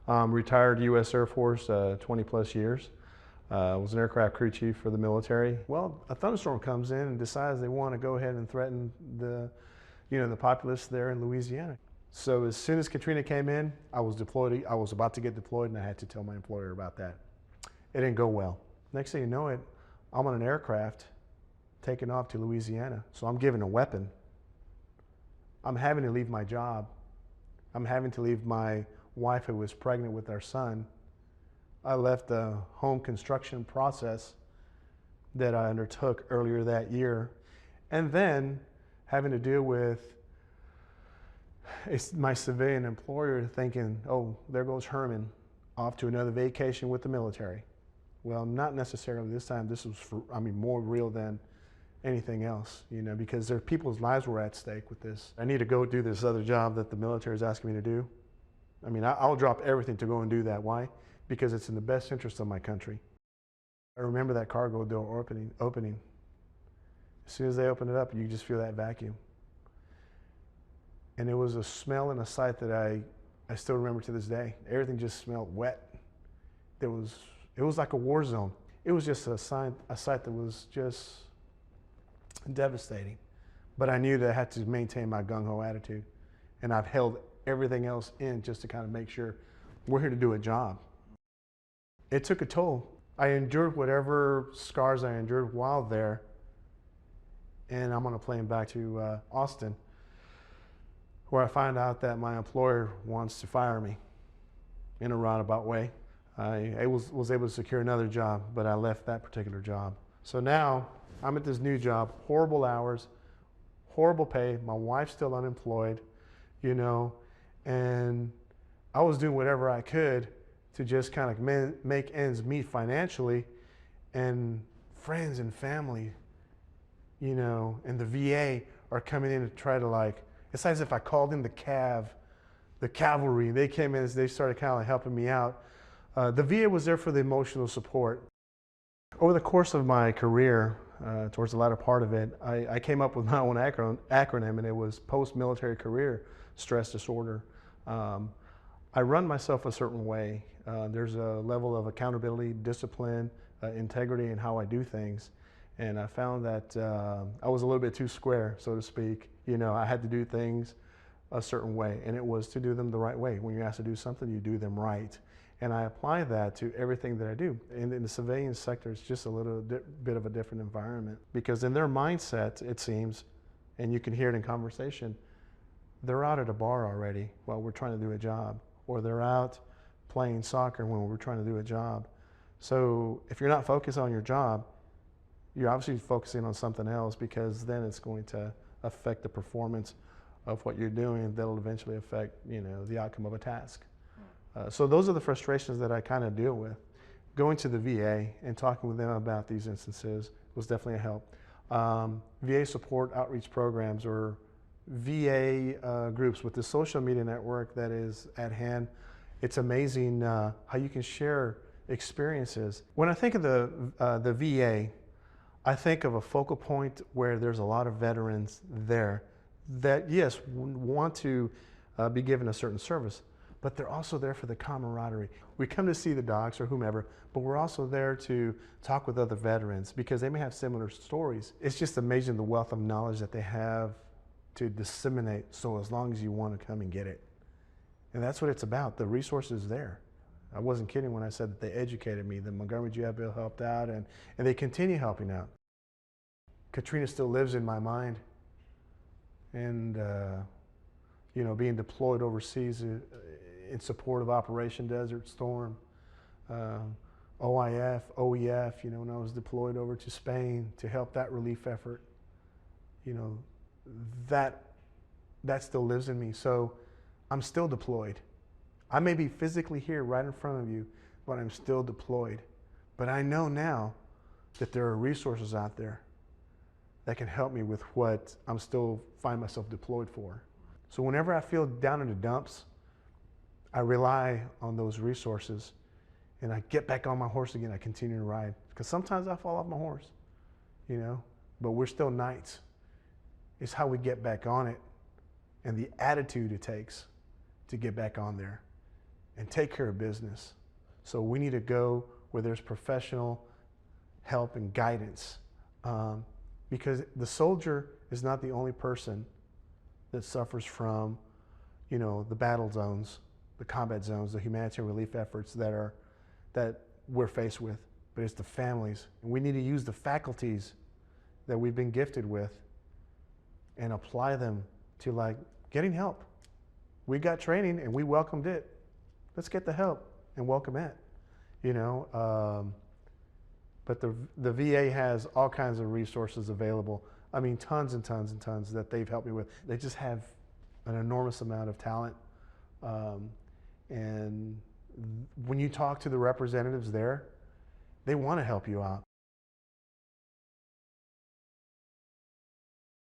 Retired U.S. Air Force, 20 plus years. Was an aircraft crew chief for the military. Well, a thunderstorm comes in and decides they want to go ahead and threaten the populace there in Louisiana. So as soon as Katrina came in, I was deployed. I was about to get deployed, and I had to tell my employer about that. It didn't go well. Next thing you know it, I'm on an aircraft taking off to Louisiana. So I'm given a weapon. I'm having to leave my job. I'm having to leave my wife who was pregnant with our son. I left the home construction process that I undertook earlier that year, and then having to deal with my civilian employer thinking, oh, there goes Herman off to another vacation with the military. Well, not necessarily this time. This was, more real than anything else, because their people's lives were at stake with this. I need to go do this other job that the military is asking me to do. I'll drop everything to go and do that. Why? Because it's in the best interest of my country. I remember that cargo door opening. As soon as they open it up, you just feel that vacuum. And it was a smell and a sight that I still remember to this day. Everything just smelled wet. It was like a war zone. It was just a sight that was just devastating. But I knew that I had to maintain my gung-ho attitude. And I've held everything else in just to kind of make sure we're here to do a job. It took a toll. I endured whatever scars I endured while there. And I'm on a plane back to Austin, where I find out that my employer wants to fire me in a roundabout way. I was able to secure another job, but I left that particular job. So now I'm at this new job, horrible hours, horrible pay. My wife's still unemployed, and I was doing whatever I could to just kind of make ends meet financially, and friends and family, and the VA are coming in to try to it's as if I called in the cavalry. They came in, they started kind of helping me out. The VA was there for the emotional support. Over the course of my career, towards the latter part of it, I came up with my own acronym, and it was Post-Military Career Stress Disorder. I run myself a certain way. There's a level of accountability, discipline, integrity in how I do things. And I found that I was a little bit too square, so to speak. I had to do things a certain way, and it was to do them the right way. When you're asked to do something, you do them right. And I apply that to everything that I do. And in the civilian sector, it's just a little bit of a different environment, because in their mindset, it seems, and you can hear it in conversation, they're out at a bar already while we're trying to do a job, or they're out playing soccer when we're trying to do a job. So if you're not focused on your job, you're obviously focusing on something else, because then it's going to affect the performance of what you're doing. That'll eventually affect, the outcome of a task. So those are the frustrations that I kind of deal with. Going to the VA and talking with them about these instances was definitely a help. VA support outreach programs, or VA groups with the social media network that is at hand. It's amazing how you can share experiences. When I think of the VA, I think of a focal point where there's a lot of veterans there that, yes, want to be given a certain service, but they're also there for the camaraderie. We come to see the docs or whomever, but we're also there to talk with other veterans because they may have similar stories. It's just amazing the wealth of knowledge that they have to disseminate, so as long as you want to come and get it. And that's what it's about. The resources there. I wasn't kidding when I said that they educated me. The Montgomery GI Bill helped out, and they continue helping out. Katrina still lives in my mind. And, being deployed overseas in support of Operation Desert Storm, OIF, OEF, when I was deployed over to Spain to help that relief effort, that still lives in me. So I'm still deployed. I may be physically here right in front of you, but I'm still deployed. But I know now that there are resources out there that can help me with what I'm still find myself deployed for. So whenever I feel down in the dumps, I rely on those resources, and I get back on my horse again. I continue to ride, because sometimes I fall off my horse, but we're still knights. It's how we get back on it and the attitude it takes to get back on there. and take care of business. So we need to go where there's professional help and guidance, because the soldier is not the only person that suffers from, the battle zones, the combat zones, the humanitarian relief efforts that we're faced with, but it's the families. And we need to use the faculties that we've been gifted with and apply them to like getting help. We got training and we welcomed it. Let's get the help and welcome it, But the VA has all kinds of resources available. I mean, tons and tons and tons that they've helped me with. They just have an enormous amount of talent. And when you talk to the representatives there, they want to help you out.